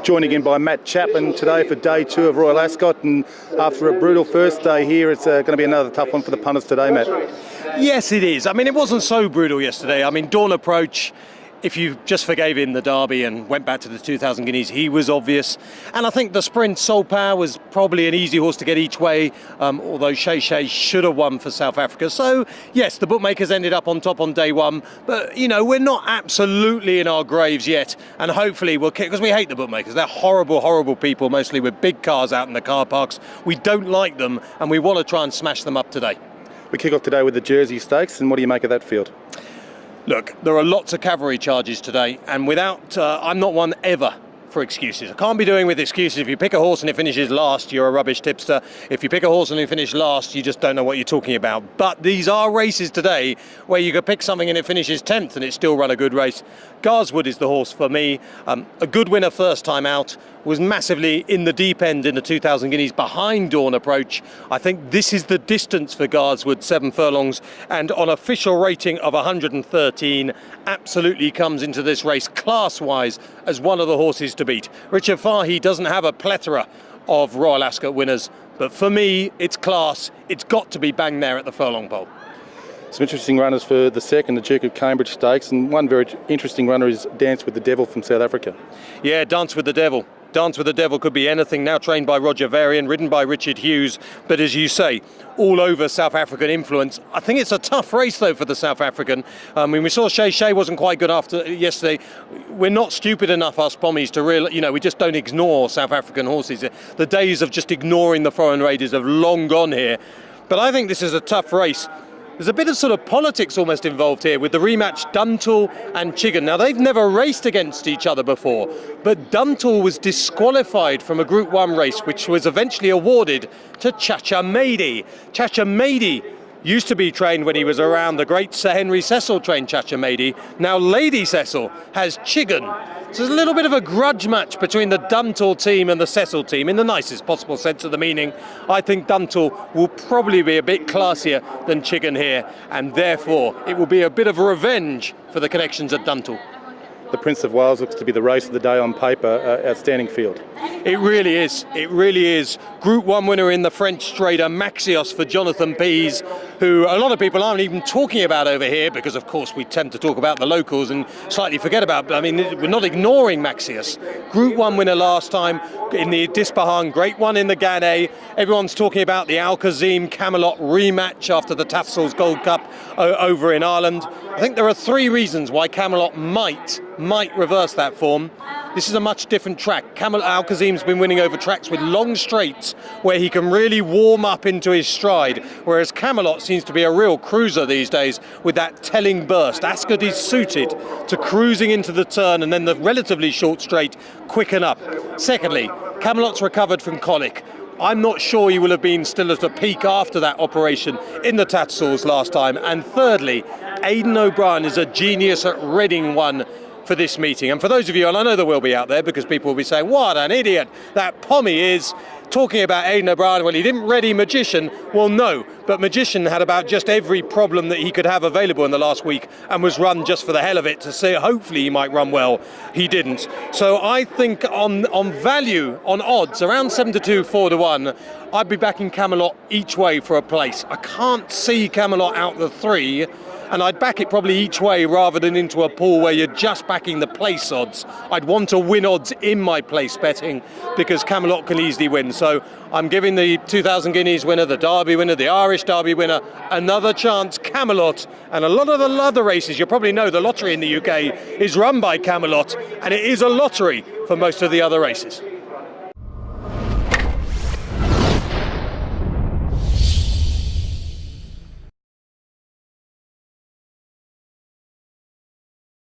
Joined again by Matt Chapman today for day 2 of Royal Ascot, and after a brutal first day here, it's going to be another tough one for the punters today, Matt. Yes, it is. I mean, it wasn't so brutal yesterday. I mean, Dawn Approach, if you just forgave him the Derby and went back to the 2,000 guineas, he was obvious. And I think the sprint, Soul Power, was probably an easy horse to get each way, although Shay should have won for South Africa. So, yes, the bookmakers ended up on top on day 1. But, you know, we're not absolutely in our graves yet. And hopefully we'll kick, because we hate the bookmakers. They're horrible, horrible people, mostly with big cars out in the car parks. We don't like them, and we want to try and smash them up today. We kick off today with the Jersey Stakes, and what do you make of that field? Look, there are lots of cavalry charges today, and I'm not one ever for excuses. I can't be doing with excuses. If you pick a horse and it finishes last, you're a rubbish tipster. If you pick a horse and it finishes last, you just don't know what you're talking about. But these are races today where you could pick something and it finishes 10th and it still run a good race. Garswood is the horse for me. A good winner first time out, was massively in the deep end in the 2,000 guineas behind Dawn Approach. I think this is the distance for Garswood, 7 furlongs, and on official rating of 113, absolutely comes into this race class-wise as one of the horses to beat. Richard Fahey doesn't have a plethora of Royal Ascot winners, but for me, it's class. It's got to be bang there at the furlong pole. Some interesting runners for the second, the Duke of Cambridge Stakes, and one very interesting runner is Dance with the Devil from South Africa. Yeah, Dance with the Devil. Dance with the Devil could be anything, now trained by Roger Varian, ridden by Richard Hughes, but as you say, all over South African influence. I think it's a tough race though for the South African. We saw Shay wasn't quite good after yesterday. We're not stupid enough, us Pommies, to we just don't ignore South African horses. The days of just ignoring the foreign raiders have long gone here. But I think this is a tough race. There's a bit of sort of politics almost involved here with the rematch Duntle and Chigan. Now, they've never raced against each other before, but Duntle was disqualified from a Group 1 race, which was eventually awarded to Chacha Mady. Chacha Mady used to be trained when he was around. The great Sir Henry Cecil trained Chacha Mady. Now Lady Cecil has Chigan. So there's a little bit of a grudge match between the Duntle team and the Cecil team, in the nicest possible sense of the meaning. I think Duntle will probably be a bit classier than Chigan here, and therefore it will be a bit of revenge for the connections at Duntle. The Prince of Wales looks to be the race of the day on paper. Outstanding field. It really is. It really is. Group 1 winner in the French Straighter, Maxios for Jonathan Pease, who a lot of people aren't even talking about over here because, of course, we tend to talk about the locals and slightly forget about. I mean, we're not ignoring Maxios. Group 1 winner last time in the Dispahan, great one in the Ghanaian. Everyone's talking about the Al Kazim Camelot rematch after the Tattersall's Gold Cup over in Ireland. I think there are 3 reasons why Camelot might reverse that form. This is a much different track. Al Kazim's been winning over tracks with long straights where he can really warm up into his stride, whereas Camelot seems to be a real cruiser these days with that telling burst. Ascot is suited to cruising into the turn and then the relatively short straight quicken up. Secondly, Camelot's recovered from colic. I'm not sure he will have been still at a peak after that operation in the Tattersalls last time. And thirdly, Aidan O'Brien is a genius at reading one for this meeting. And for those of you, and I know there will be out there because people will be saying, what an idiot that Pommy is, talking about Aidan O'Brien. Well, he didn't ready Magician. Well, no, but Magician had about just every problem that he could have available in the last week and was run just for the hell of it to see hopefully he might run well. He didn't. So I think on value, on odds, around 7-2, 4-1, I'd be backing Camelot each way for a place. I can't see Camelot out the 3. And I'd back it probably each way rather than into a pool where you're just backing the place odds. I'd want to win odds in my place betting because Camelot can easily win. So I'm giving the 2,000 guineas winner, the Derby winner, the Irish Derby winner, another chance, Camelot. And a lot of the other races, you probably know the lottery in the UK is run by Camelot, and it is a lottery for most of the other races.